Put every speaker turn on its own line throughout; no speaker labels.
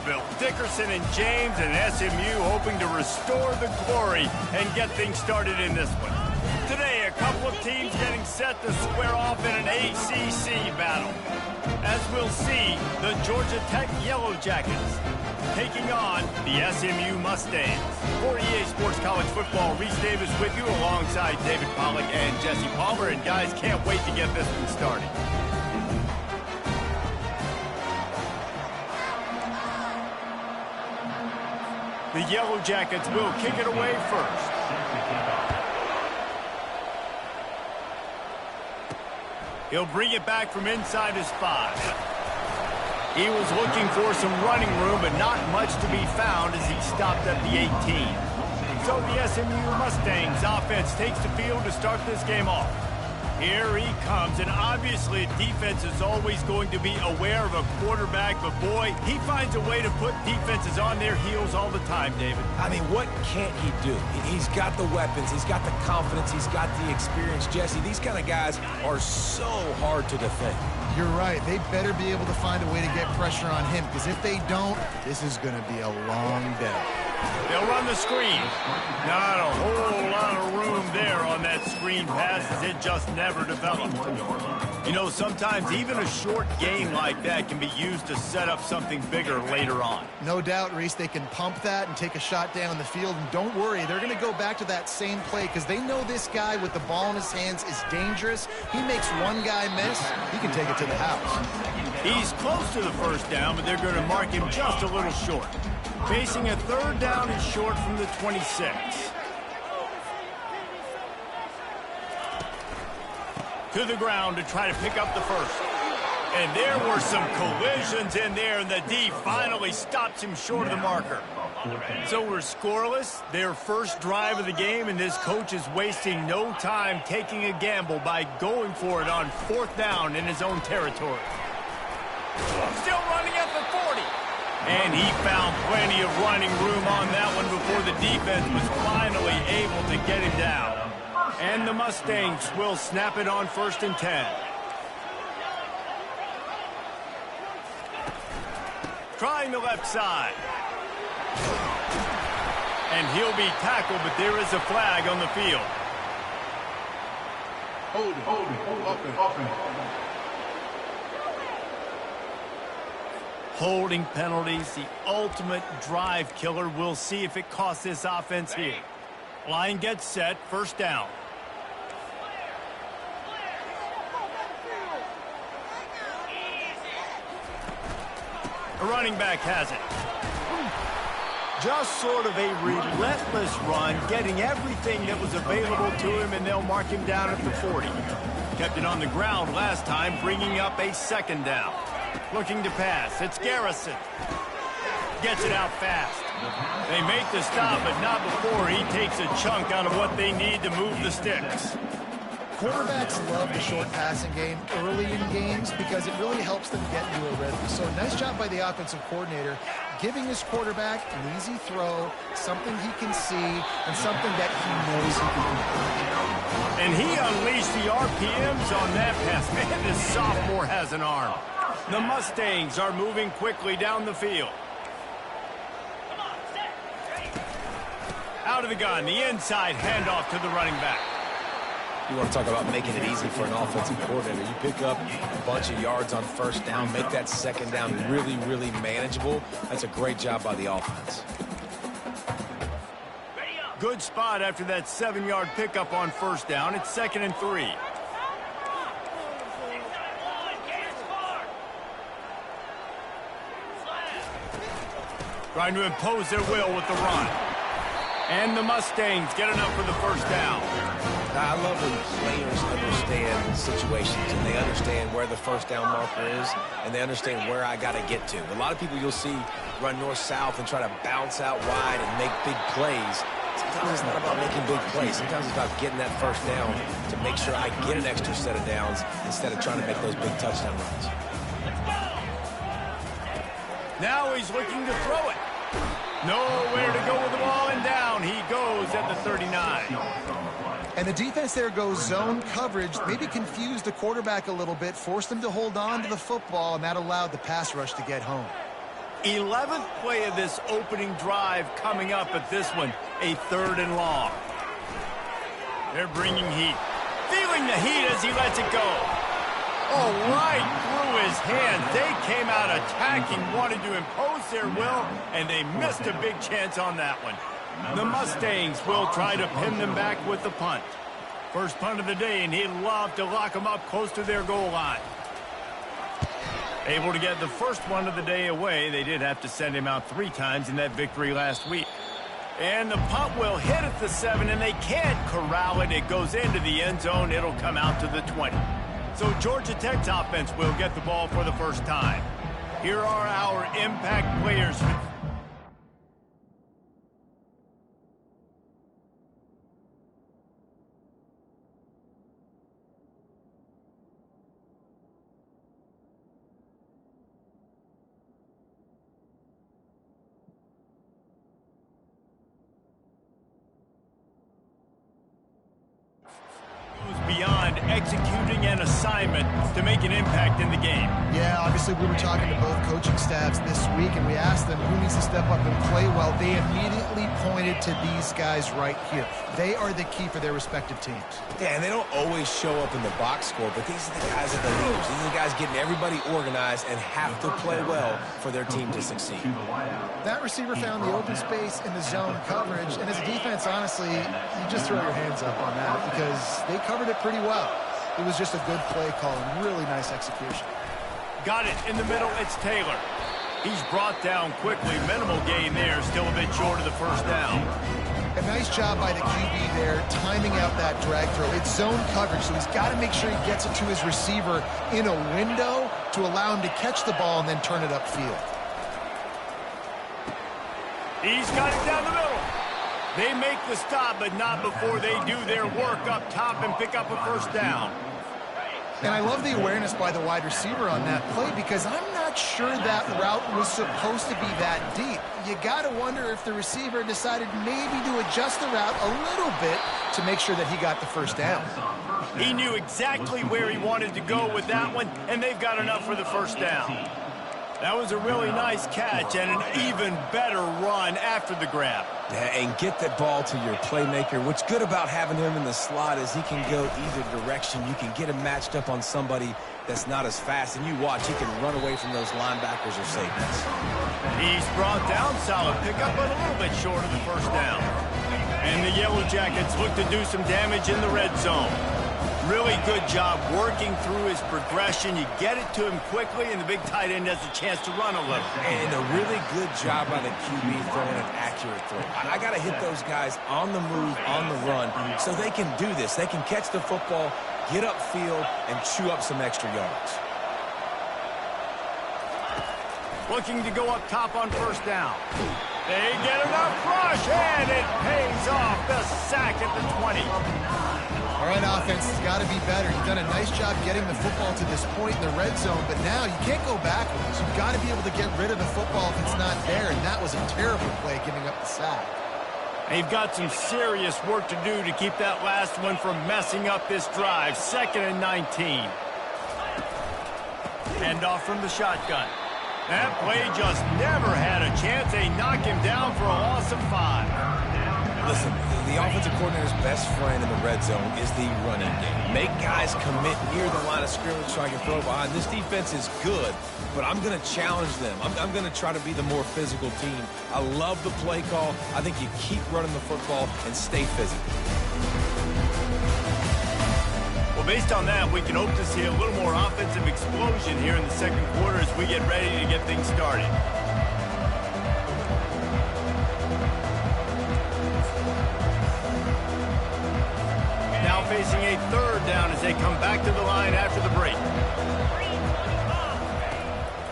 Vanderbilt. Dickerson and James and SMU hoping to restore the glory and get things started in this one. Today, a couple of teams getting set to square off in an ACC battle. As we'll see, the Georgia Tech Yellow Jackets taking on the SMU Mustangs. For EA Sports College Football, Reese Davis with you alongside David Pollack and Jesse Palmer. And guys, can't wait to get this one started. The Yellow Jackets will kick it away first. He'll bring it back from inside his 5. He was looking for some running room, but not much to be found as he stopped at the 18. So the SMU Mustangs offense takes the field to start this game off. Here he comes, and obviously defense is always going to be aware of a quarterback, but boy, he finds a way to put defenses on their heels all the time, David.
I mean, what can't he do? He's got the weapons, he's got the confidence, he's got the experience. Jesse, these kind of guys are so hard to defend.
You're right. They better be able to find a way to get pressure on him, because if they don't, this is going to be a long day.
They'll run the screen. Not a whole lot of room there on that screen pass, as it just never developed. You know, sometimes even a short game like that can be used to set up something bigger later on.
No doubt, Reese, they can pump that and take a shot down the field. And don't worry, they're going to go back to that same play because they know this guy with the ball in his hands is dangerous. He makes one guy miss, he can take it to the house.
He's close to the first down, but they're going to mark him just a little short. Facing a third down and short from the 26. To the ground to try to pick up the first. And there were some collisions in there, and the D finally stops him short of the marker. So we're scoreless, their first drive of the game, and this coach is wasting no time taking a gamble by going for it on fourth down in his own territory. Still running at the 40. And he found plenty of running room on that one before the defense was finally able to get him down. And the Mustangs will snap it on 1st and 10. Trying the left side. And he'll be tackled, but there is a flag on the field.
Hold it.
Holding penalties, the ultimate drive killer. We'll see if it costs this offense here. Line gets set, first down. A running back has it. Just sort of a relentless run, getting everything that was available to him, and they'll mark him down at the 40. Kept it on the ground last time, bringing up a second down. Looking to pass. It's Garrison. Gets it out fast. They make the stop, but not before he takes a chunk out of what they need to move the sticks.
Quarterbacks love the short passing game early in games because it really helps them get into a rhythm. So nice job by the offensive coordinator giving his quarterback an easy throw, something he can see, and something that he knows he can do.
And he unleashed the RPMs on that pass. Man, this sophomore has an arm. The Mustangs are moving quickly down the field. Out of the gun, the inside handoff to the running back.
You want to talk about making it easy for an offensive coordinator. You pick up a bunch of yards on first down, make that second down really, really manageable. That's a great job by the offense.
Good spot after that 7-yard pickup on first down. It's 2nd and 3. Trying to impose their will with the run. And the Mustangs get enough for the first down.
I love when players understand situations and they understand where the first down marker is and they understand where I got to get to. A lot of people you'll see run north-south and try to bounce out wide and make big plays. Sometimes it's not about making big plays. Sometimes it's about getting that first down to make sure I get an extra set of downs instead of trying to make those big touchdown runs.
Now he's looking to throw it. Nowhere to go with the ball, and down he goes at the 39.
And the defense there goes zone coverage, maybe confused the quarterback a little bit, forced him to hold on to the football, and that allowed the pass rush to get home.
11th play of this opening drive coming up at this one, a 3rd and long. They're bringing heat. Feeling the heat as he lets it go. Oh, right through his hands. They came out attacking, wanted to impose their will, and they missed a big chance on that one. The Mustangs will try to pin them back with the punt. First punt of the day, and he'd love to lock them up close to their goal line. Able to get the first one of the day away. They did have to send him out 3 times in that victory last week. And the punt will hit at the 7, and they can't corral it. It goes into the end zone. It'll come out to the 20. So Georgia Tech's offense will get the ball for the first time. Here are our impact players. Beyond executing an assignment to make an impact in the game.
Yeah, obviously we were talking to both coaching staffs this week, and we asked them who needs to step up and play well. They immediately pointed to these guys right here. They are the key for their respective teams.
Yeah, and they don't always show up in the box score, but these are the guys that are the leaders. These are the guys getting everybody organized and have to play well for their team to succeed.
That receiver found the open space in the zone coverage, and as a defense, honestly, you just throw your hands up on that because they covered it pretty well. It was just a good play call and really nice execution.
Got it in the middle. It's Taylor. He's brought down quickly. Minimal gain there. Still a bit short of the first down.
A nice job by the QB there, timing out that drag throw. It's zone coverage, so he's got to make sure he gets it to his receiver in a window to allow him to catch the ball and then turn it upfield.
He's got it down the middle. They make the stop, but not before they do their work up top and pick up a first down.
And I love the awareness by the wide receiver on that play because I'm not sure that route was supposed to be that deep. You got to wonder if the receiver decided maybe to adjust the route a little bit to make sure that he got the first down.
He knew exactly where he wanted to go with that one, and they've got enough for the first down. That was a really nice catch and an even better run after the grab.
Yeah, and get that ball to your playmaker. What's good about having him in the slot is he can go either direction. You can get him matched up on somebody that's not as fast, and you watch, he can run away from those linebackers or safeties.
He's brought down, solid pickup, but a little bit short of the first down. And the Yellow Jackets look to do some damage in the red zone. Really good job working through his progression. You get it to him quickly, and the big tight end has a chance to run a little.
And a really good job by the QB throwing an accurate throw. I got to hit those guys on the move, on the run, so they can do this. They can catch the football, get upfield, and chew up some extra yards.
Looking to go up top on first down. They get enough rush, and it pays off. The sack at the 20.
All right, offense has got to be better. You've done a nice job getting the football to this point in the red zone, but now you can't go backwards. You've got to be able to get rid of the football if it's not there, and that was a terrible play giving up the sack.
They've got some serious work to do to keep that last one from messing up this drive. 2nd and 19. Hand off from the shotgun. That play just never had a chance. They knock him down for a loss of 5.
Listen, the offensive coordinator's best friend in the red zone is the running game. Make guys commit near the line of scrimmage so I can throw behind. This defense is good, but I'm going to challenge them. I'm going to try to be the more physical team. I love the play call. I think you keep running the football and stay physical.
Well, based on that, we can hope to see a little more offensive explosion here in the second quarter as we get ready to get things started. Now facing a 3rd down as they come back to the line after the break.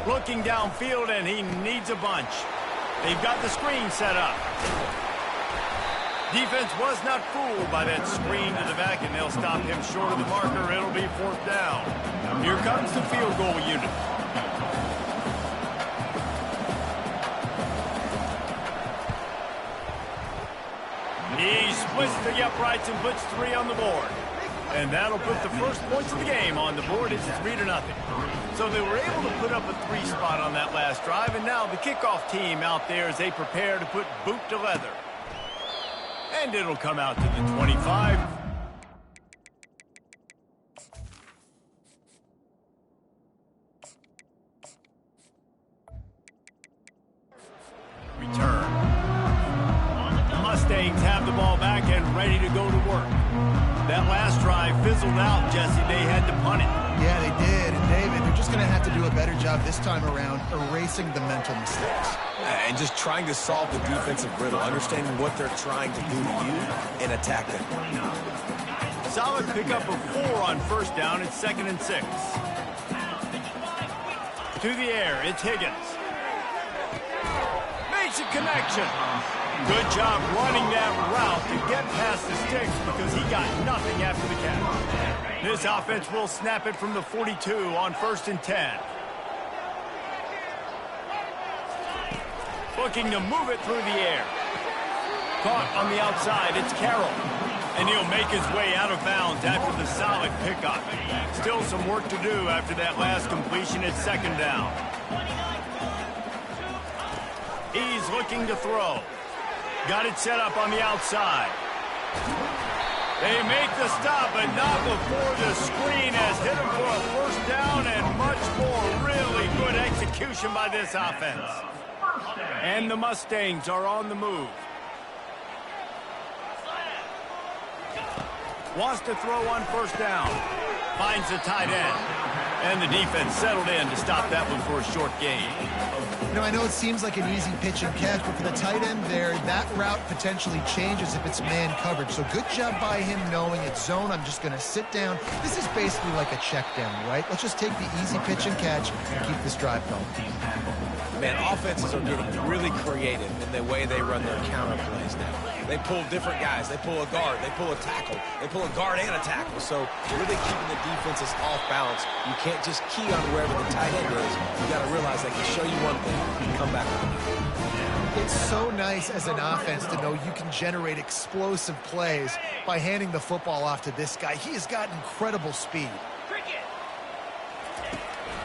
Looking downfield, and he needs a bunch. They've got the screen set up. Defense was not fooled by that screen to the back, and they'll stop him short of the marker. It'll be 4th down. Here comes the field goal unit. He splits the uprights and puts 3 on the board. And that'll put the first points of the game on the board. It's 3-0. So they were able to put up a 3 spot on that last drive, and now the kickoff team out there as they prepare to put boot to leather. And it'll come out to the 25. Return. The Mustangs have the ball back and ready to go to work. That last drive fizzled out, Jesse. They had to punt it.
Yeah, they did. And David, they're just going to have to do a better job this time around erasing the mental mistakes.
And just trying to solve the defensive riddle, understanding what they're trying to do to you and attack them.
Solid pickup of 4 on first down. It's 2nd and 6. To the air, it's Higgins. Makes a connection. Good job running that route to get past the sticks because he got nothing after the catch. This offense will snap it from the 42 on 1st and 10. Looking to move it through the air. Caught on the outside, it's Carroll. And he'll make his way out of bounds after the solid pickup. Still some work to do after that last completion at 2nd down. He's looking to throw. Got it set up on the outside. They make the stop, but not before the screen has hit him for a 1st down and much more. Really good execution by this offense. And the Mustangs are on the move. Wants to throw on 1st down. Finds the tight end. And the defense settled in to stop that one for a short gain.
You know, I know it seems like an easy pitch and catch, but for the tight end there, that route potentially changes if it's man coverage. So good job by him knowing it's zone. I'm just going to sit down. This is basically like a check down, right? Let's just take the easy pitch and catch and keep this drive going.
Man, offenses are getting really creative in the way they run their counter plays now. They pull different guys. They pull a guard. They pull a tackle. They pull a guard and a tackle. So really keeping the defenses off balance. You can't just key on wherever the tight end is. You got to realize they can show you one thing and come back with it.
It's so nice as an offense to know you can generate explosive plays by handing the football off to this guy. He has got incredible speed.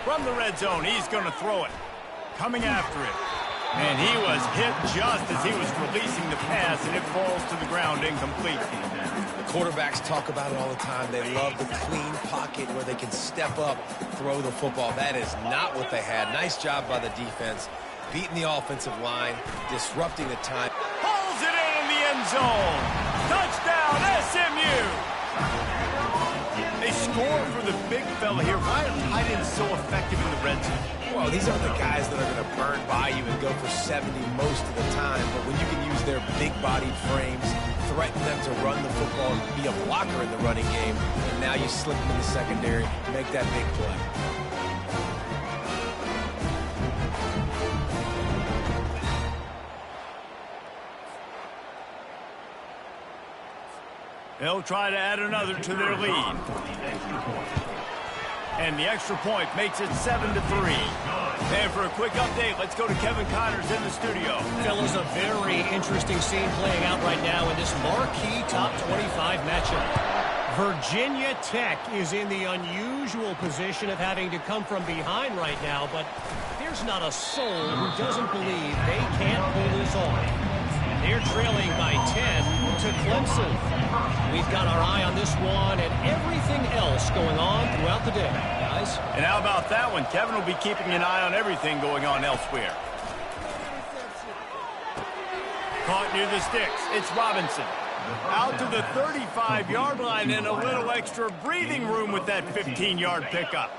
From the red zone, he's going to throw it. Coming after it. And he was hit just as he was releasing the pass, and it falls to the ground incomplete.
The quarterbacks talk about it all the time. They love the clean pocket where they can step up, throw the football. That is not what they had. Nice job by the defense, beating the offensive line, disrupting the time.
Pulls it in the end zone. Touchdown, SMU. They score for the big fella here. Why are tight ends so effective in the red zone?
Well, these aren't the guys that are going to burn by you and go for 70 most of the time, but when you can use their big-bodied frames, threaten them to run the football and be a blocker in the running game, and now you slip them in the secondary, make that big play.
They'll try to add another to their lead. And the extra point makes it 7-3. And for a quick update, let's go to Kevin Connors in the studio.
Fellas, a very interesting scene playing out right now in this marquee top 25 matchup. Virginia Tech is in the unusual position of having to come from behind right now, but there's not a soul who doesn't believe they can't pull this off. They're trailing by 10 to Clemson. We've got our eye on this one and everything else going on throughout the day, guys.
And how about that one? Kevin will be keeping an eye on everything going on elsewhere. Caught near the sticks. It's Robinson. Out to the 35-yard line and a little extra breathing room with that 15-yard pickup.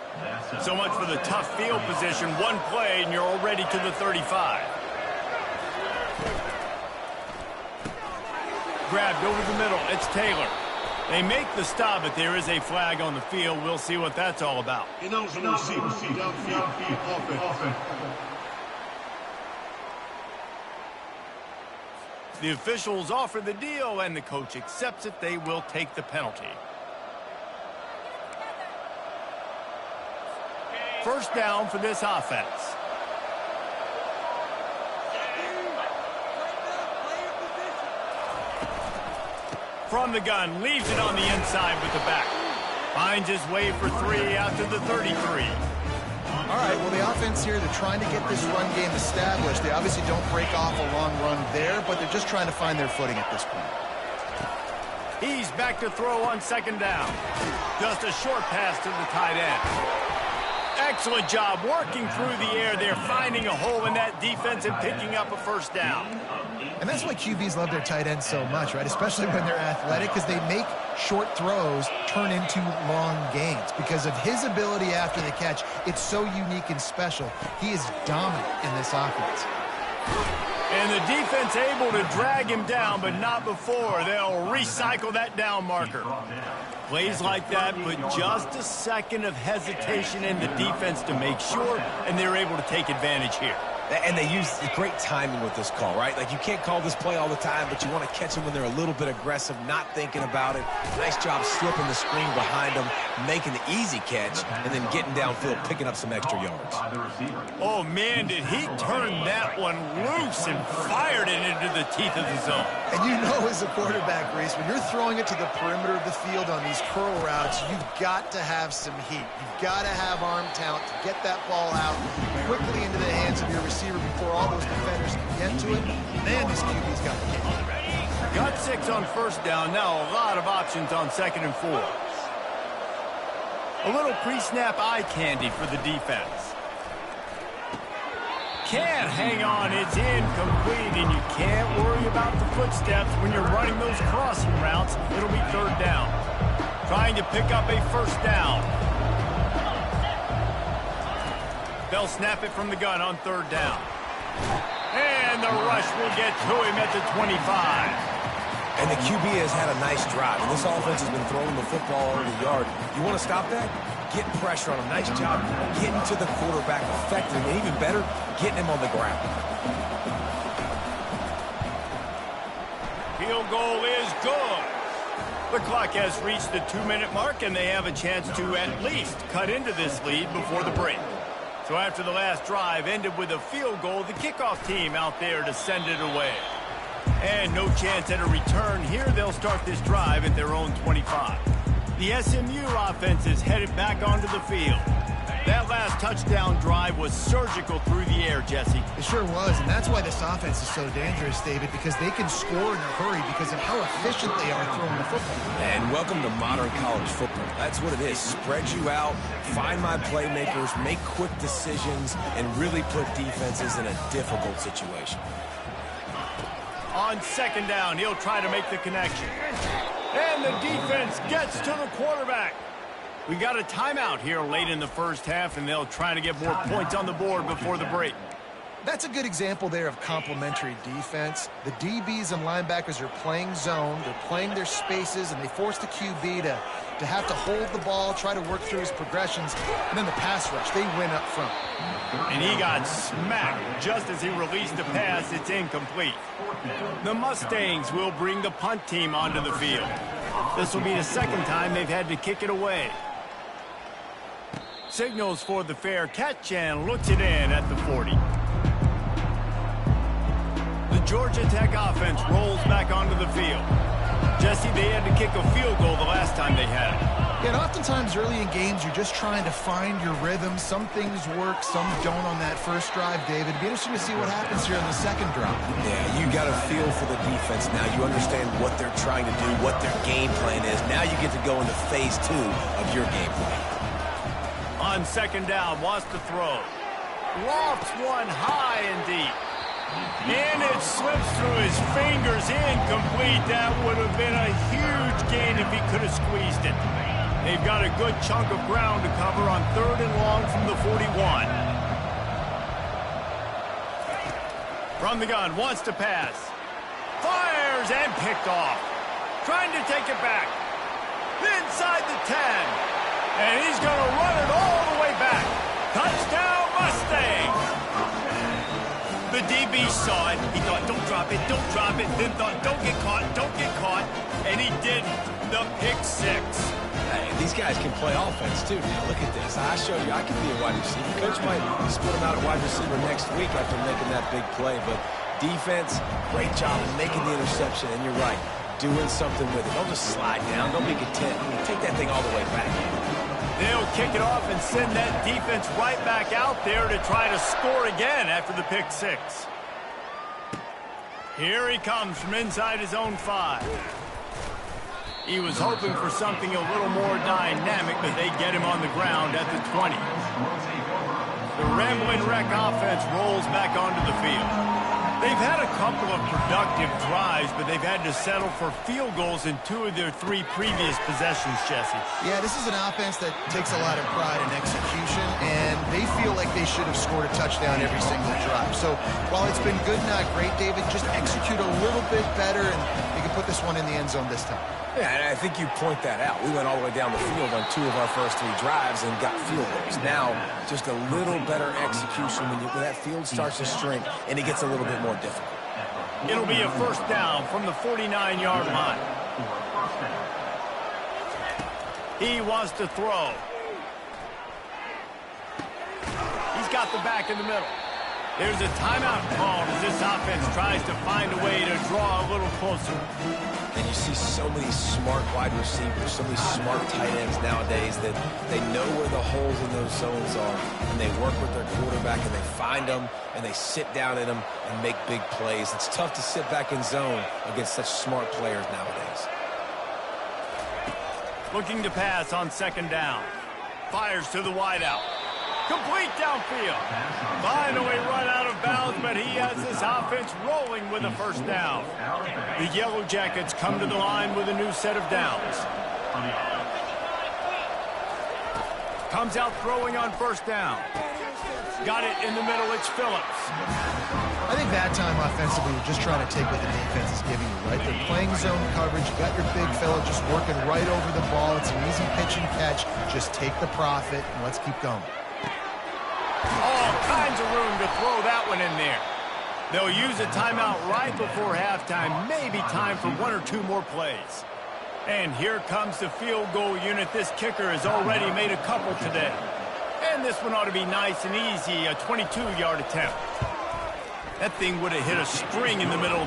So much for the tough field position. One play and you're already to the 35. Grabbed over the middle. It's Taylor. They make the stop, but there is a flag on the field. We'll see what that's all about. The officials offer the deal, and the coach accepts it. They will take the penalty. First down for this offense. From the gun, leaves it on the inside with the back. Finds his way for 3 out to the 33.
All right, well, the offense here, they're trying to get this run game established. They obviously don't break off a long run there, but they're just trying to find their footing at this point.
He's back to throw on second down. Just a short pass to the tight end. Excellent job working through the air there, finding a hole in that defense and picking up a first down.
And that's why QBs love their tight ends so much, right? Especially when they're athletic, because they make short throws turn into long gains. Because of his ability after the catch, it's so unique and special. He is dominant in this offense.
And the defense able to drag him down, but not before. They'll recycle that down marker. Plays like that, but just a second of hesitation in the defense to make sure, and they're able to take advantage here.
And they use great timing with this call, right? Like, you can't call this play all the time, but you want to catch them when they're a little bit aggressive, not thinking about it. Nice job slipping the screen behind them, making the easy catch, and then getting downfield, picking up some extra yards.
Oh, man, did he turn that one loose and fired it into the teeth of the zone.
And you know, as a quarterback, Reese, when you're throwing it to the perimeter of the field on these curl routes, you've got to have some heat. You've got to have arm talent to get that ball out quickly into the hands of your receiver before all those defenders can get to it. Man, this QB's got the kick.
Got 6 on first down. Now a lot of options on 2nd and 4. A little pre-snap eye candy for the defense. Can't hang on. It's incomplete, and you can't worry about the footsteps when you're running those crossing routes. It'll be 3rd down. Trying to pick up a first down. They'll snap it from the gun on 3rd down. And the rush will get to him at the 25.
And the QB has had a nice drive, and this offense has been throwing the football over the yard. You want to stop that? Get pressure on him. Nice job getting to the quarterback effectively, and even better, getting him on the ground.
Field goal is good. The clock has reached the 2-minute mark, and they have a chance to at least cut into this lead before the break. So after the last drive ended with a field goal, the kickoff team out there to send it away. And no chance at a return here. They'll start this drive at their own 25. The SMU offense is headed back onto the field. That last touchdown drive was surgical through the air, Jesse.
It sure was, and that's why this offense is so dangerous, David, because they can score in a hurry because of how efficient they are throwing the football.
And welcome to modern college football. That's what it is. Spread you out, find my playmakers, make quick decisions, and really put defenses in a difficult situation.
On 2nd down, he'll try to make the connection. And the defense gets to the quarterback. We got a timeout here late in the first half, and they'll try to get more points on the board before the break.
That's a good example there of complementary defense. The DBs and linebackers are playing zone. They're playing their spaces, and they force the QB to have to hold the ball, try to work through his progressions, and then the pass rush. They win up front.
And he got smacked just as he released the pass. It's incomplete. The Mustangs will bring the punt team onto the field. This will be the 2nd time they've had to kick it away. Signals for the fair catch and looks it in at the 40. The Georgia Tech offense rolls back onto the field. Jesse, they had to kick a field goal the last time they had it.
Yeah, and oftentimes early in games, you're just trying to find your rhythm. Some things work, some don't on that first drive, David. It'd be interesting to see what happens here on the 2nd drive.
Yeah, you got a feel for the defense now. You understand what they're trying to do, what their game plan is. Now you get to go into phase 2 of your game plan.
On 2nd down, wants to throw. Lofts one high and deep. And it slips through his fingers, incomplete. That would have been a huge gain if he could have squeezed it. They've got a good chunk of ground to cover on 3rd and long from the 41. From the gun, wants to pass. Fires and picked off. Trying to take it back. Inside the 10. And he's going to run it all the way back. Touchdown, Mustangs! The DB saw it. He thought, don't drop it, don't drop it. Then thought, don't get caught, don't get caught. And he didn't. The pick 6.
Hey, these guys can play offense, too. Now, look at this. I showed you I can be a wide receiver. Coach might split him out at wide receiver next week after making that big play. But defense, great job making the interception. And you're right, doing something with it. Don't just slide down. Don't be content. Take that thing all the way back.
They'll kick it off and send that defense right back out there to try to score again after the pick six. Here he comes from inside his own 5. He was hoping for something a little more dynamic, but they get him on the ground at the 20. The Ramblin' Wreck offense rolls back onto the field. They've had a couple of productive drives, but they've had to settle for field goals in 2 of their 3 previous possessions, Jesse.
Yeah, this is an offense that takes a lot of pride in execution, and they feel like they should have scored a touchdown every single drive. So while it's been good, not great, David, just execute a little bit better, and they can put this one in the end zone this time.
Yeah, and I think you point that out. We went all the way down the field on 2 of our first 3 drives and got field goals. Now, just a little better execution when that field starts to shrink and it gets a little bit more difficult.
It'll be a first down from the 49-yard line. He wants to throw. He's got the back in the middle. There's a timeout called as this offense tries to find a way to draw a little closer.
And you see so many smart wide receivers, so many smart tight ends nowadays that they know where the holes in those zones are, and they work with their quarterback, and they find them, and they sit down in them and make big plays. It's tough to sit back in zone against such smart players nowadays.
Looking to pass on second down. Fires to the wideout. Complete downfield. Finally run out of bounds, but he has this offense rolling with a first down. The Yellow Jackets come to the line with a new set of downs. Comes out throwing on first down. Got it in the middle. It's Phillips.
I think that time offensively, you're just trying to take what the defense is giving you, right? They're playing zone coverage. You got your big fella just working right over the ball. It's an easy pitch and catch. Just take the profit, and let's keep going.
All kinds of room to throw that one in there. They'll use a timeout right before halftime. Maybe time for 1 or 2 more plays. And here comes the field goal unit. This kicker has already made a couple today. And this one ought to be nice and easy, a 22-yard attempt. That thing would have hit a string in the middle.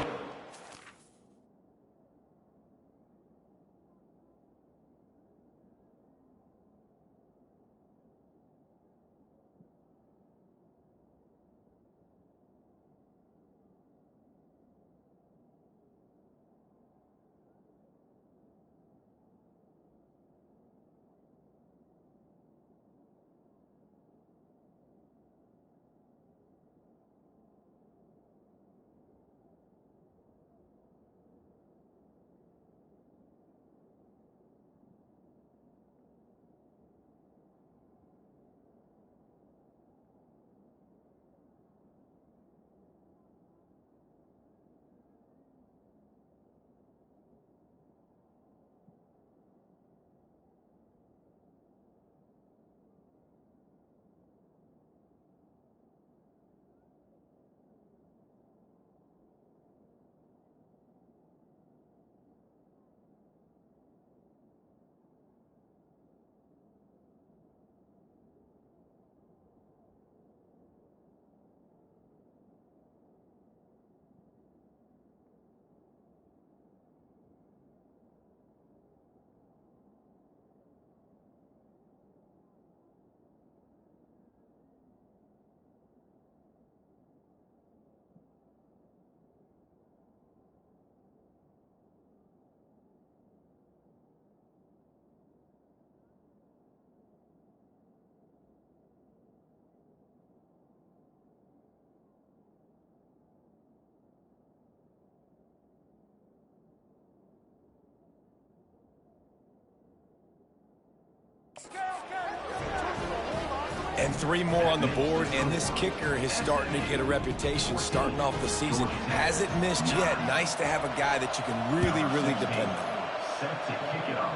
And 3 more on the board, and this kicker is starting to get a reputation starting off the season. Hasn't missed yet. Nice to have a guy that you can really, really depend on.
Set to kick it off.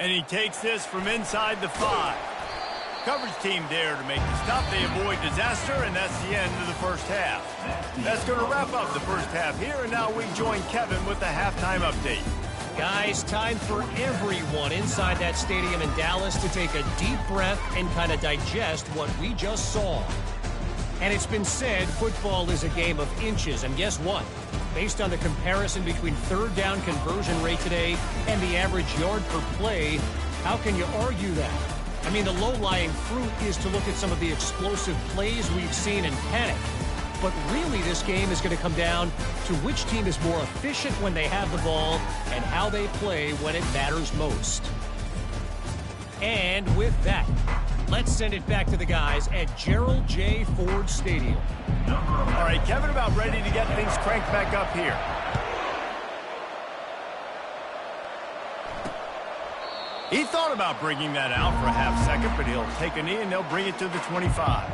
And he takes this from inside the 5. Coverage team there to make the stop. They avoid disaster, and that's the end of the first half. That's going to wrap up the first half here, and now we join Kevin with the halftime update.
Guys, time for everyone inside that stadium in Dallas to take a deep breath and kind of digest what we just saw. And it's been said football is a game of inches, and guess what? Based on the comparison between third down conversion rate today and the average yard per play, How can you argue that? I mean, the low-lying fruit is to look at some of the explosive plays we've seen in panic. But really, this game is going to come down to which team is more efficient when they have the ball and how they play when it matters most. And with that, let's send it back to the guys at Gerald J. Ford Stadium.
All right, Kevin, about ready to get things cranked back up here. He thought about bringing that out for a half second, but he'll take a knee and they'll bring it to the 25.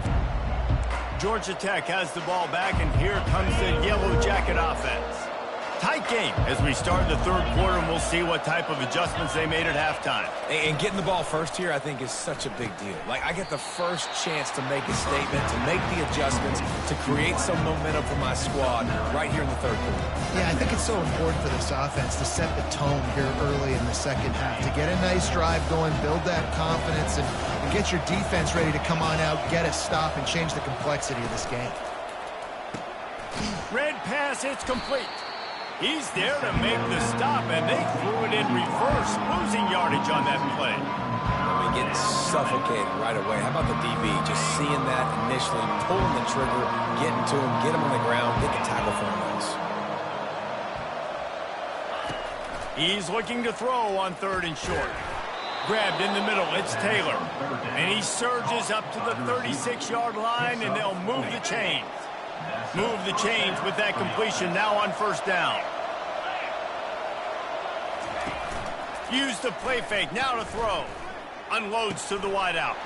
Georgia Tech has the ball back, and here comes the Yellow Jacket offense. Tight game as we start the third quarter, and we'll see what type of adjustments they made at halftime.
And getting the ball first here, I think, is such a big deal. Like, I get the first chance to make a statement, to make the adjustments, to create some momentum for my squad right here in the third quarter.
Yeah, I think it's so important for this offense to set the tone here early in the second half, to get a nice drive going, build that confidence, and get your defense ready to come on out, get a stop, and change the complexity of this game.
Red pass, it's complete. He's there to make the stop, and they threw it in reverse, losing yardage on that play.
I mean, getting suffocated right away. How about the DB? Just seeing that initially, pulling the trigger, getting to him, get him on the ground, they can tackle for him else.
He's looking to throw on third and short. Grabbed in the middle, it's Taylor. And he surges up to the 36-yard line, and they'll move the chains. Move the chains with that completion now on first down. Use the play fake, now to throw. Unloads to the wideout.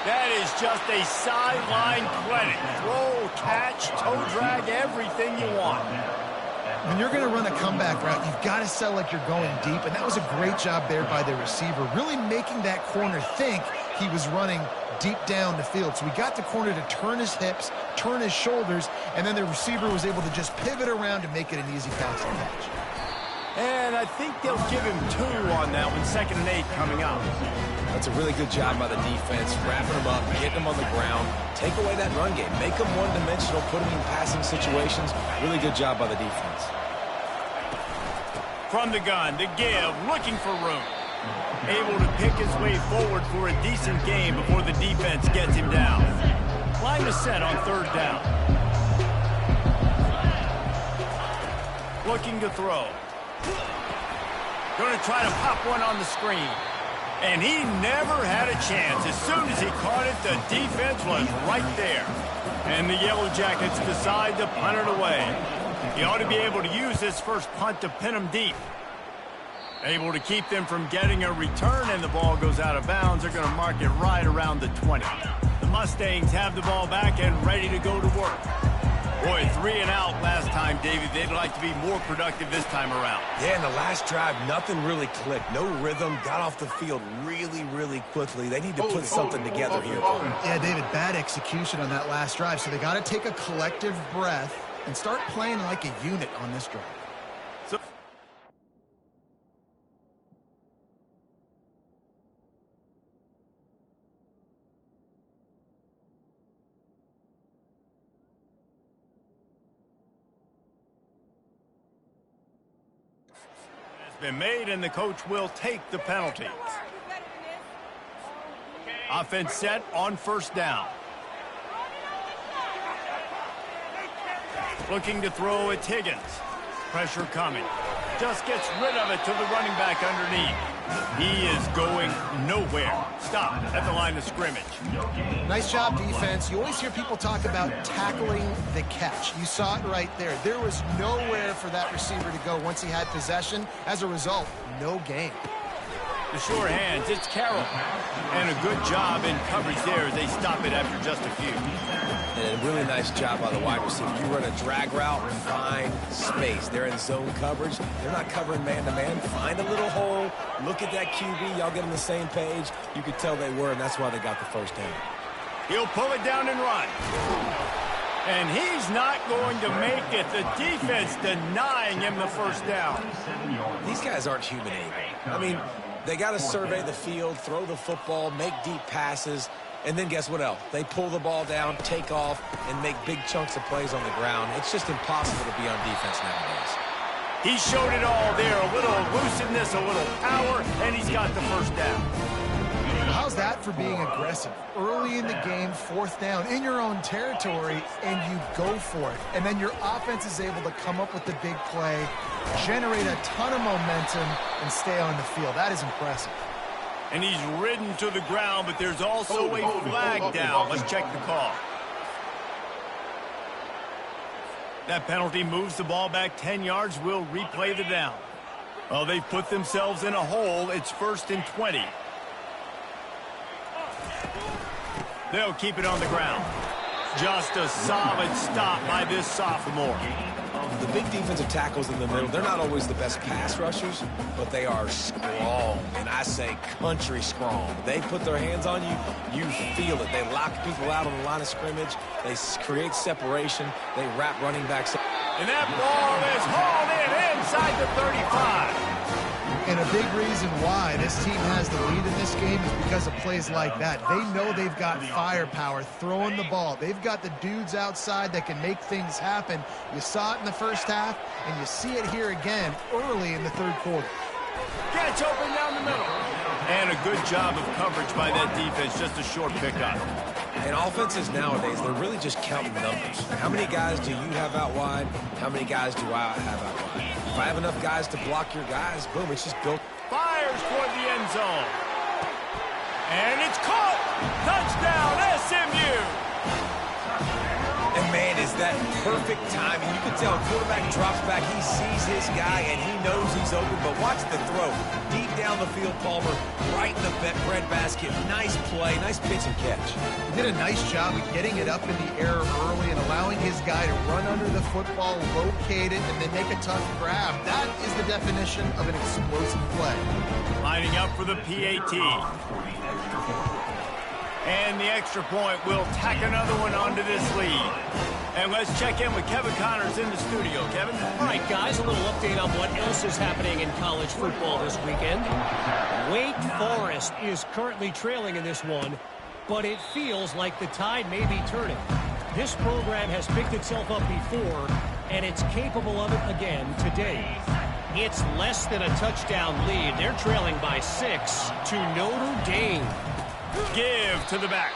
That is just a sideline clinic. Throw, catch, toe drag, everything you want.
When you're going to run a comeback route, you've got to sell like you're going deep, and that was a great job there by the receiver, really making that corner think he was running deep down the field. So we got the corner to turn his hips, turn his shoulders, and then the receiver was able to just pivot around and make it an easy pass and catch.
And I think they'll give him 2 on that one, 2nd and 8 coming up.
That's a really good job by the defense, wrapping them up, getting them on the ground, take away that run game, make them one-dimensional, put them in passing situations. Really good job by the defense.
From the gun, the give, looking for room. Able to pick his way forward for a decent game before the defense gets him down. Line is set on third down. Looking to throw. Going to try to pop one on the screen. And he never had a chance. As soon as he caught it, the defense was right there. And the Yellow Jackets decide to punt it away. He ought to be able to use this first punt to pin them deep. Able to keep them from getting a return, and the ball goes out of bounds. They're going to mark it right around the 20. The Mustangs have the ball back and ready to go to work. Boy, 3 and out last time, David. They'd like to be more productive this time around.
Yeah, in the last drive, nothing really clicked. No rhythm, got off the field really, really quickly. They need to put something together here.
Yeah, David, bad execution on that last drive, so they got to take a collective breath and start playing like a unit on this drive.
So been made, and the coach will take the penalty. Offense set on first down. Looking to throw at Higgins. Pressure coming. Just gets rid of it to the running back underneath. He is going nowhere. Stop at the line of scrimmage.
Nice job, defense. You always hear people talk about tackling the catch. You saw it right there. There was nowhere for that receiver to go once he had possession. As a result, no gain.
The sure hands, it's Carroll. And a good job in coverage there as they stop it after just a few.
And a really nice job by the wide receiver. You run a drag route, find space. They're in zone coverage. They're not covering man-to-man. Find a little hole. Look at that QB. Y'all get on the same page. You could tell they were, and that's why they got the first down.
He'll pull it down and run. And he's not going to make it. The defense denying him the first down.
These guys aren't human able. I mean, they got to survey the field, throw the football, make deep passes, and then guess what else? They pull the ball down, take off, and make big chunks of plays on the ground. It's just impossible to be on defense nowadays.
He showed it all there. A little elusiveness, a little power, and he's got the first down.
How's that for being aggressive? Early in the game, fourth down, in your own territory, and you go for it. And then your offense is able to come up with the big play, generate a ton of momentum, and stay on the field. That is impressive.
And he's ridden to the ground, but there's also a flag down. Let's check the call. That penalty moves the ball back 10 yards. We'll replay the down. Well, they've put themselves in a hole. It's 1st and 20. They'll keep it on the ground. Just a solid stop by this sophomore.
The big defensive tackles in the middle, they're not always the best pass rushers, but they are strong, and I say country strong. They put their hands on you, you feel it. They lock people out on the line of scrimmage. They create separation. They wrap running backs up.
And that ball is hauled in inside the 35.
And a big reason why this team has the lead in this game is because of plays like that. They know they've got firepower throwing the ball. They've got the dudes outside that can make things happen. You saw it in the first half, and you see it here again early in the third quarter.
Catch open down the middle. And a good job of coverage by that defense. Just a short pickup.
And offenses nowadays, they're really just counting numbers. How many guys do you have out wide? How many guys do I have out wide? If I have enough guys to block your guys, boom, it's just built.
Fires toward the end zone. And it's caught. Touchdown, SMU.
And, man, is that perfect timing. You can tell quarterback drops back. He sees his guy, and he knows he's open. But watch the throw. Deep down the field, Palmer, right in the breadbasket. Nice play, nice pitch and catch.
He did a nice job of getting it up in the air early and allowing his guy to run under the football, locate it, and then make a tough grab. That is the definition of an explosive play.
Lining up for the PAT. And the extra point will tack another one onto this lead. And let's check in with Kevin Connors in the studio. Kevin?
All right, guys, a little update on what else is happening in college football this weekend. Wake Forest is currently trailing in this one, but it feels like the tide may be turning. This program has picked itself up before, and it's capable of it again today. It's less than a touchdown lead. They're trailing by 6 to Notre Dame.
Give to the back.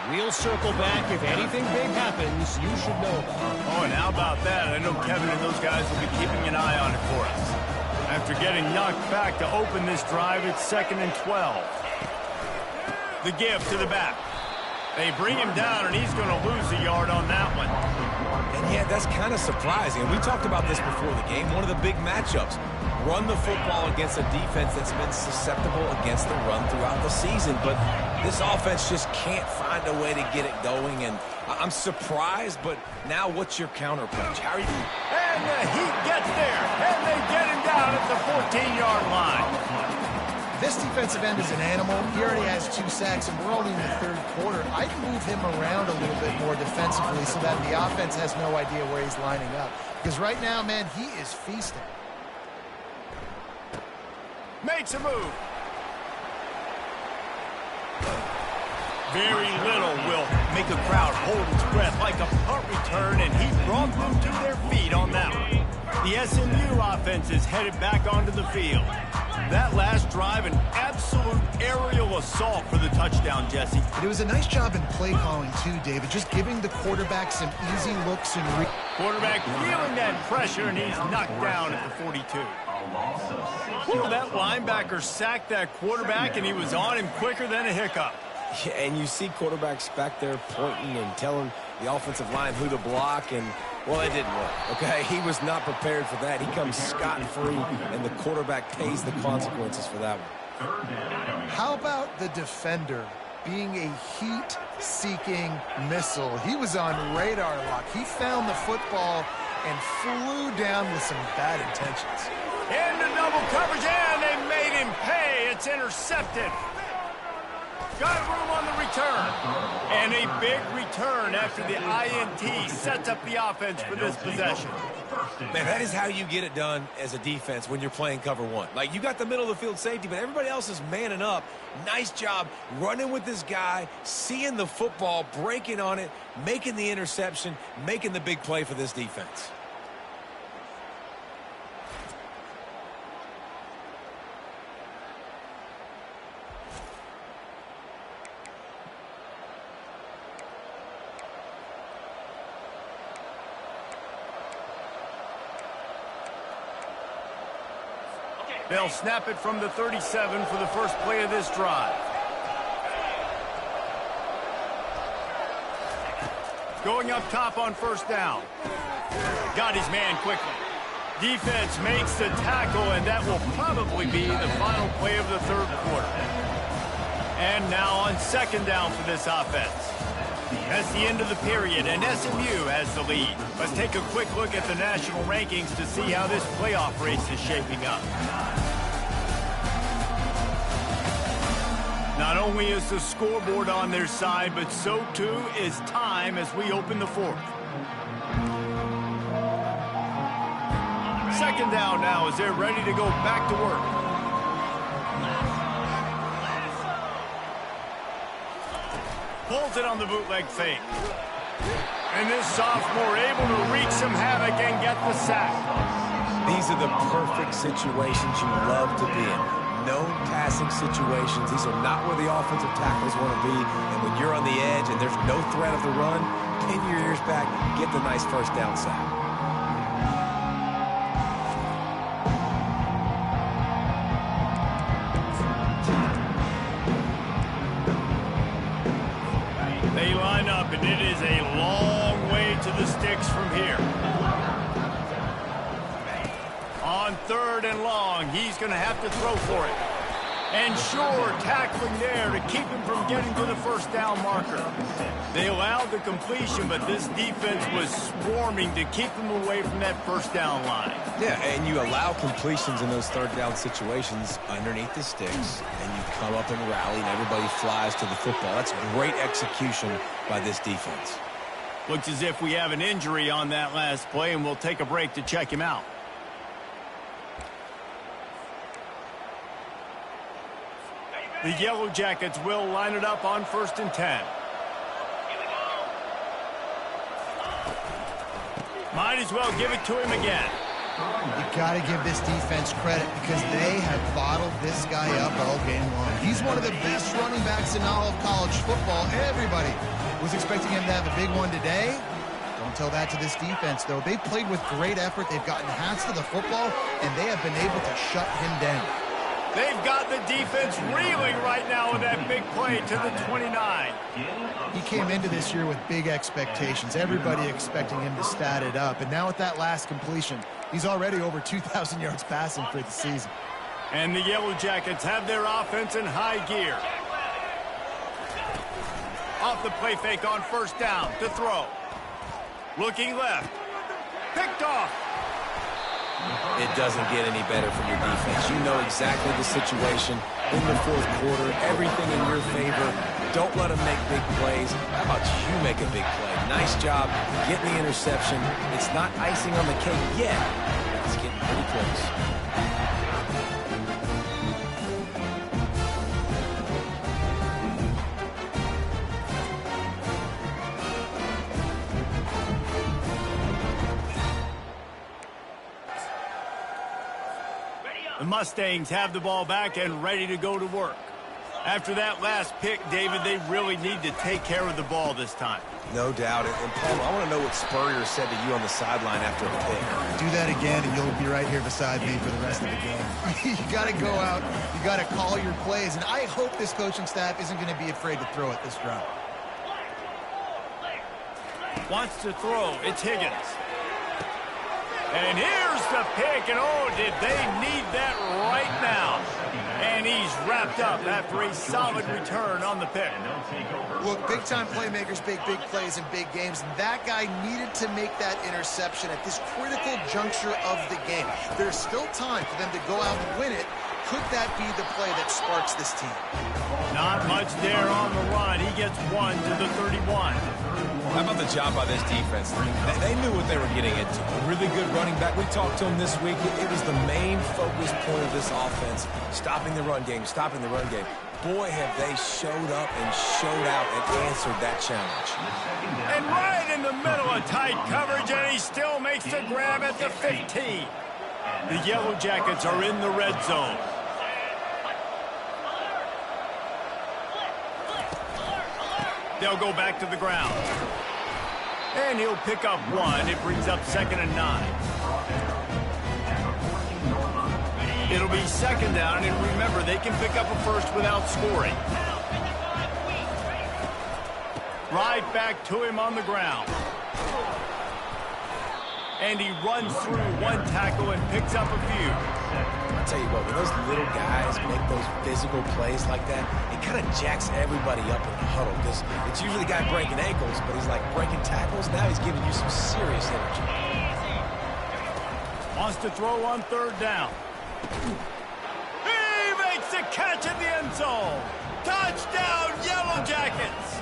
We'll circle back. If anything big happens, you should know about it.
Oh, and how about that? I know Kevin and those guys will be keeping an eye on it for us. After getting knocked back to open this drive, it's 2nd and 12. The give to the back. They bring him down, and he's going to lose a yard on that one.
And, yeah, that's kind of surprising. And we talked about this before the game. One of the big matchups. Run the football against a defense that's been susceptible against the run throughout the season. But this offense just can't find a way to get it going. And I'm surprised, but now what's your counterpunch? How are you?
And the Heat gets there, and they get him down at the 14-yard line.
This defensive end is an animal. He already has 2 sacks, and we're only in the third quarter. I'd move him around a little bit more defensively so that the offense has no idea where he's lining up. Because right now, man, he is feasting.
Makes a move. Very little will make a crowd hold its breath like a punt return, and he brought them to their feet on that one. The SMU offense is headed back onto the field. That last drive, an absolute aerial assault for the touchdown, Jesse.
And it was a nice job in play calling, too, David, just giving the quarterback some easy looks and
quarterback feeling that pressure, and he's knocked down at the 42. Well, that linebacker sacked that quarterback, and he was on him quicker than a hiccup.
Yeah, and you see quarterbacks back there pointing and telling the offensive line who to block, and, well, it didn't work, okay? He was not prepared for that. He comes scot-free, and the quarterback pays the consequences for that one.
How about the defender being a heat-seeking missile? He was on radar lock. He found the football and flew down with some bad intentions.
Into double coverage, and they made him pay. It's intercepted. Got room on the return. And a big return after the INT sets up the offense for this possession.
Man, that is how you get it done as a defense when you're playing cover one. Like, you got the middle of the field safety, but everybody else is manning up. Nice job running with this guy, seeing the football, breaking on it, making the interception, making the big play for this defense.
They'll snap it from the 37 for the first play of this drive. Going up top on first down. Got his man quickly. Defense makes the tackle, and that will probably be the final play of the third quarter. And now on second down for this offense. That's the end of the period, and SMU has the lead. Let's take a quick look at the national rankings to see how this playoff race is shaping up. Not only is the scoreboard on their side, but so too is time as we open the fourth. Second down now as they're ready to go back to work. Pulls it on the bootleg fake. And this sophomore able to wreak some havoc and get the sack.
These are the perfect situations you love to be in. Known passing situations. These are not where the offensive tackles want to be. And when you're on the edge and there's no threat of the run, pin your ears back, get the nice first down sack.
They line up, and it is a long way to the sticks from here. On third and long, he's going to have to throw for it. And sure, tackling there to keep him from getting to the first down marker. They allowed the completion, but this defense was swarming to keep him away from that first down line.
Yeah, and you allow completions in those third down situations underneath the sticks, and you come up and rally, and everybody flies to the football. That's great execution by this defense.
Looks as if we have an injury on that last play, and we'll take a break to check him out. The Yellow Jackets will line it up on 1st and 10. Might as well give it to him again.
You got to give this defense credit because they have bottled this guy up all game long. He's one of the best running backs in all of college football. Everybody was expecting him to have a big one today. Don't tell that to this defense, though. They played with great effort. They've gotten hands to the football, and they have been able to shut him down.
They've got the defense reeling right now with that big play to the 29.
He came into this year with big expectations. Everybody expecting him to stat it up. And now with that last completion, he's already over 2,000 yards passing for the season.
And the Yellow Jackets have their offense in high gear. Off the play fake on first down to throw. Looking left. Picked off.
It doesn't get any better from your defense. You know exactly the situation in the fourth quarter. Everything in your favor. Don't let them make big plays. How about you make a big play? Nice job getting the interception. It's not icing on the cake yet, but it's getting pretty close.
The Mustangs have the ball back and ready to go to work. After that last pick, David, they really need to take care of the ball this time.
No doubt. And Paul, I want to know what Spurrier said to you on the sideline after the pick.
Do that again, and you'll be right here beside me for the rest of the game. You got to go out. You got to call your plays. And I hope this coaching staff isn't going to be afraid to throw it this drive.
Wants to throw. It's Higgins. And here's the pick, and oh, did they need that right now. And he's wrapped up after a solid return on the pick.
Look, big-time playmakers make big plays in big games, and that guy needed to make that interception at this critical juncture of the game. There's still time for them to go out and win it. Could that be the play that sparks this team?
Not much there on the run. He gets one to the 31.
How about the job by this defense? They knew what they were getting into. A really good running back. We talked to him this week. It was the main focus point of this offense. Stopping the run game, stopping the run game. Boy, have they showed up and showed out and answered that challenge.
And right in the middle of tight coverage, and he still makes the grab at the 15. The Yellow Jackets are in the red zone. They'll go back to the ground. And he'll pick up one. It brings up 2nd and 9. It'll be second down, and remember, they can pick up a first without scoring. Right back to him on the ground. And he runs through one tackle and picks up a few.
I'll tell you what, when those little guys make those physical plays like that, it kind of jacks everybody up in the huddle because it's usually the guy breaking ankles, but he's like breaking tackles. Now he's giving you some serious energy.
Wants to throw on third down. He makes the catch in the end zone. Touchdown, Yellow Jackets.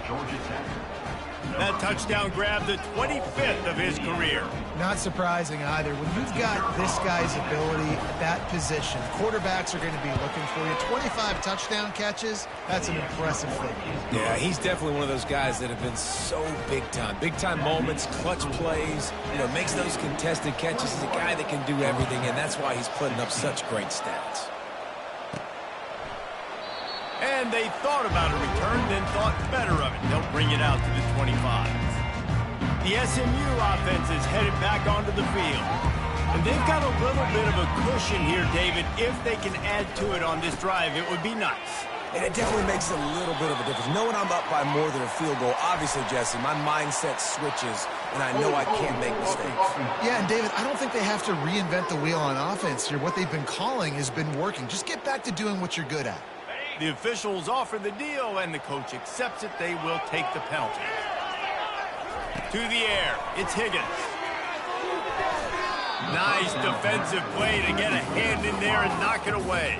That touchdown grabbed the 25th of his career.
Not surprising either. When you've got this guy's ability at that position, quarterbacks are going to be looking for you. 25 touchdown catches, that's an impressive thing.
Yeah, he's definitely one of those guys that have been so big time. Big time moments, clutch plays, makes those contested catches. He's a guy that can do everything, and that's why he's putting up such great stats.
And they thought about a return, then thought better of it. They'll bring it out to the 25. The SMU offense is headed back onto the field. And they've got a little bit of a cushion here, David. If they can add to it on this drive, it would be nice.
And it definitely makes a little bit of a difference. Knowing I'm up by more than a field goal, obviously, Jesse, my mindset switches, and I know I can't make mistakes.
Yeah, and David, I don't think they have to reinvent the wheel on offense here. What they've been calling has been working. Just get back to doing what you're good at.
The officials offer the deal, and the coach accepts it. They will take the penalty. To the air, it's Higgins. Nice defensive play to get a hand in there and knock it away.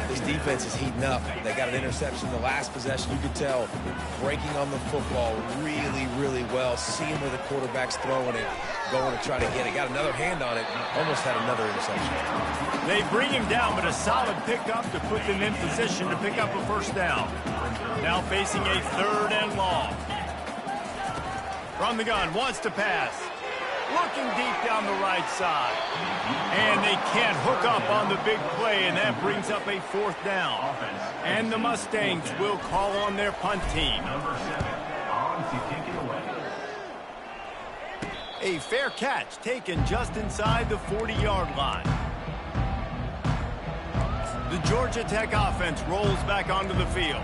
This defense is heating up. They got an interception the last possession. You could tell breaking on the football really, really well. Seeing where the quarterback's throwing it, going to try to get it. Got another hand on it. Almost had another interception.
They bring him down, but a solid pickup to put them in position to pick up a first down. Now facing a third and long. From the gun, wants to pass. Looking deep down the right side. And they can't hook up on the big play, and that brings up a fourth down. And the Mustangs will call on their punt team. A fair catch taken just inside the 40-yard line. The Georgia Tech offense rolls back onto the field.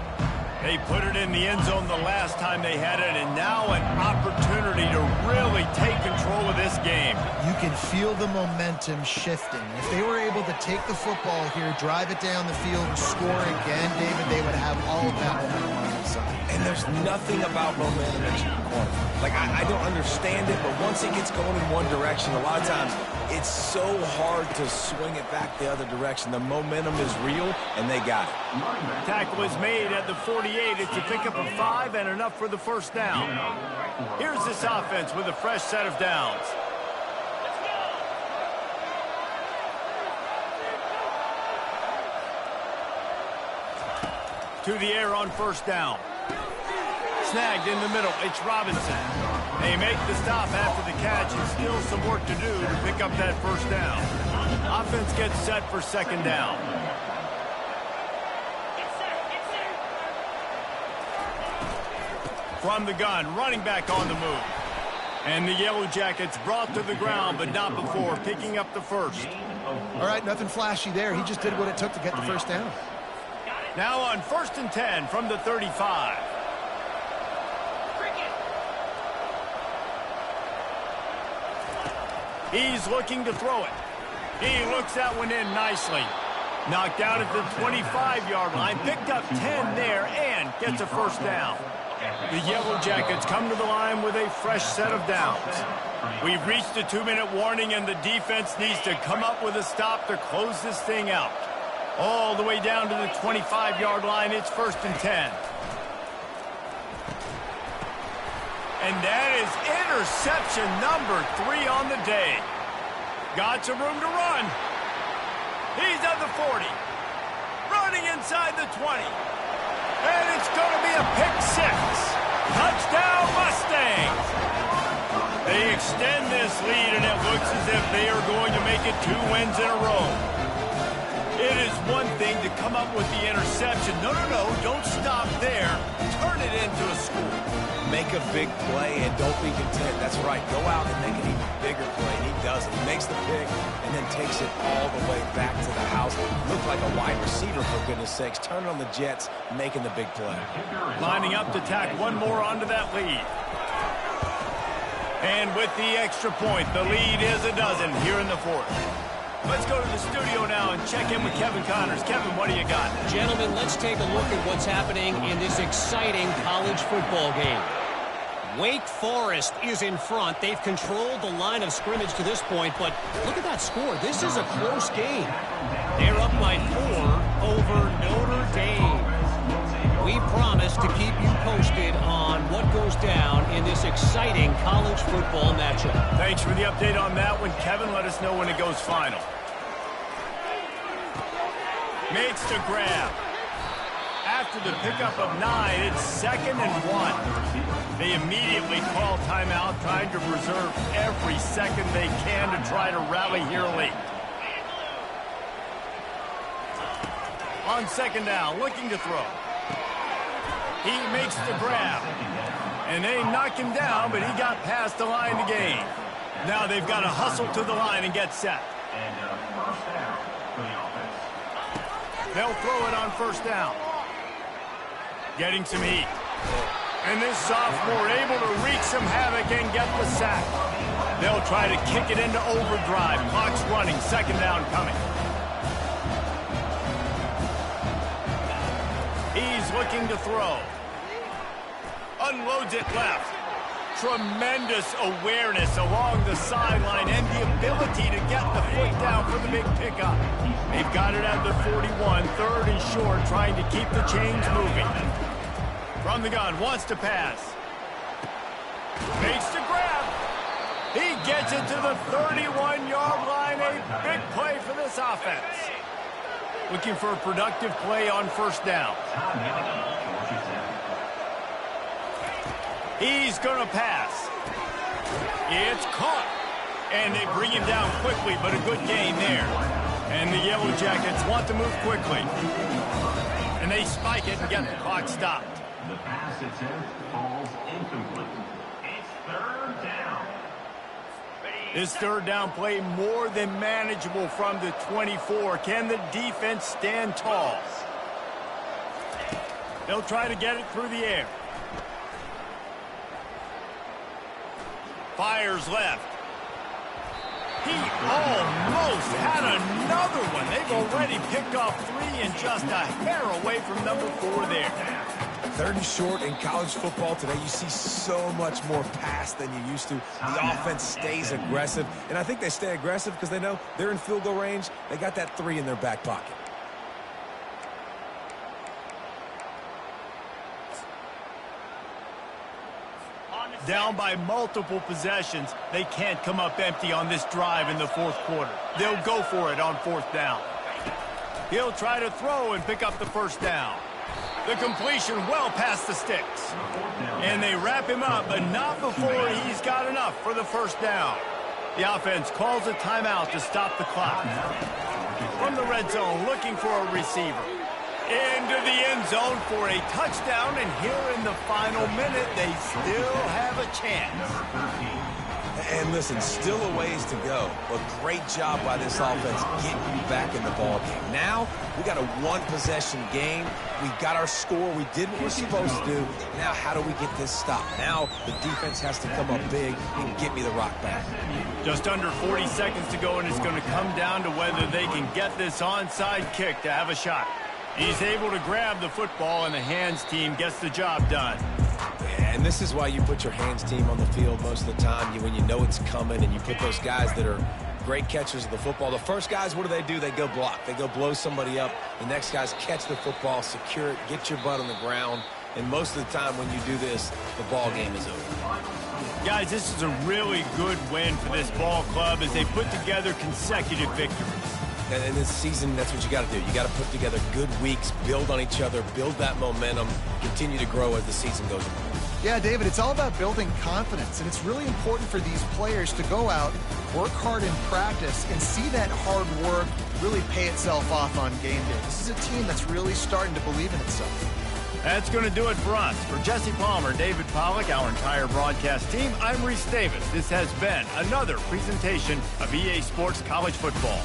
They put it in the end zone the last time they had it, and now an opportunity to really take control of this game.
You can feel the momentum shifting. If they were able to take the football here, drive it down the field, and score again, David, they would have all of that momentum on their side.
And there's nothing about momentum that you can quantify. Like, I don't understand it, but once it gets going in one direction, a lot of times it's so hard to swing it back the other direction. The momentum is real, and they got it.
Tackle is made at the 48. It's a pickup of 5 and enough for the first down. Here's this offense with a fresh set of downs. To the air on first down. Snagged in the middle. It's Robinson. They make the stop after the catch, and still some work to do to pick up that first down. Offense gets set for second down. From the gun, running back on the move. And the Yellow Jackets brought to the ground, but not before picking up the first.
All right, nothing flashy there. He just did what it took to get the first down.
Now on 1st and 10 from the 35. He's looking to throw it. He looks that one in nicely. Knocked out at the 25-yard line. Picked up 10 there and gets a first down. The Yellow Jackets come to the line with a fresh set of downs. We've reached a 2-minute warning, and the defense needs to come up with a stop to close this thing out. All the way down to the 25-yard line. It's 1st and 10. And that is interception number 3 on the day. Got some room to run. He's at the 40. Running inside the 20. And it's going to be a pick 6. Touchdown Mustangs. They extend this lead, and it looks as if they are going to make it 2 wins in a row. It is one thing to come up with the interception. No, don't stop there. Turn it into a score.
Make a big play and don't be content. That's right. Go out and make an even bigger play. And he does it. He makes the pick and then takes it all the way back to the house. Looked like a wide receiver, for goodness sakes. Turning on the Jets, making the big play.
Lining up to tack one more onto that lead. And with the extra point, the lead is a dozen here in the fourth. Let's go to the studio now and check in with Kevin Connors. Kevin, what do you got?
Gentlemen, let's take a look at what's happening in this exciting college football game. Wake Forest is in front. They've controlled the line of scrimmage to this point, but look at that score. This is a close game. They're up by 4 over Notre Dame. We promise to keep you posted on what goes down in this exciting college football matchup.
Thanks for the update on that one, Kevin. Let us know when it goes final. Makes the grab. After the pickup of 9, it's 2nd and 1. They immediately call timeout, trying to preserve every second they can to try to rally here late. On 2nd down, looking to throw. He makes the grab. And they knock him down, but he got past the line to gain. Now they've got to hustle to the line and get set. They'll throw it on 1st down. Getting some heat. And this sophomore able to wreak some havoc and get the sack. They'll try to kick it into overdrive. Clock's running. 2nd down coming. He's looking to throw. Unloads it left. Tremendous awareness along the sideline and the ability to get the foot down for the big pickup. They've got it at the 41, 3rd and short, trying to keep the chains moving. From the gun, wants to pass. Makes the grab. He gets it to the 31-yard line. A big play for this offense. Looking for a productive play on 1st down. He's going to pass. It's caught. And they bring him down quickly, but a good gain there. And the Yellow Jackets want to move quickly. And they spike it and get the clock stopped.
The pass attempt falls incomplete. It's 3rd down.
This 3rd down play more than manageable from the 24. Can the defense stand tall? They'll try to get it through the air. Fires left. He almost had another one. They've already picked off 3 and just a hair away from number 4 there.
3rd and short in college football today. You see so much more pass than you used to. The offense stays aggressive, and I think they stay aggressive because they know they're in field goal range. They got that 3 in their back pocket.
Down by multiple possessions, they can't come up empty on this drive in the 4th quarter. They'll go for it on 4th down. He'll try to throw and pick up the 1st down. The completion well past the sticks. And they wrap him up, but not before he's got enough for the 1st down. The offense calls a timeout to stop the clock. From the red zone, looking for a receiver. Into the end zone for a touchdown, and here in the final minute, they still have a chance.
And listen, still a ways to go, but great job by this offense getting you back in the ball game. Now, we got a 1-possession game. We got our score. We did what we're supposed to do. Now, how do we get this stopped? Now, the defense has to come up big and get me the rock back.
Just under 40 seconds to go, and it's going to come down to whether they can get this onside kick to have a shot. He's able to grab the football, and the hands team gets the job done.
And this is why you put your hands team on the field most of the time. When you know it's coming, and you put those guys that are great catchers of the football. The first guys, what do? They go block. They go blow somebody up. The next guys catch the football, secure it, get your butt on the ground. And most of the time when you do this, the ball game is over.
Guys, this is a really good win for this ball club as they put together consecutive victories.
And in this season, that's what you got to do. You got to put together good weeks, build on each other, build that momentum, continue to grow as the season goes on.
Yeah, David, it's all about building confidence, and it's really important for these players to go out work hard in practice, and see that hard work really pay itself off on game day. This is a team that's really starting to believe in itself.
That's going to do it for us. For Jesse Palmer, David Pollack, our entire broadcast team, I'm Reese Davis. This has been another presentation of EA Sports College Football.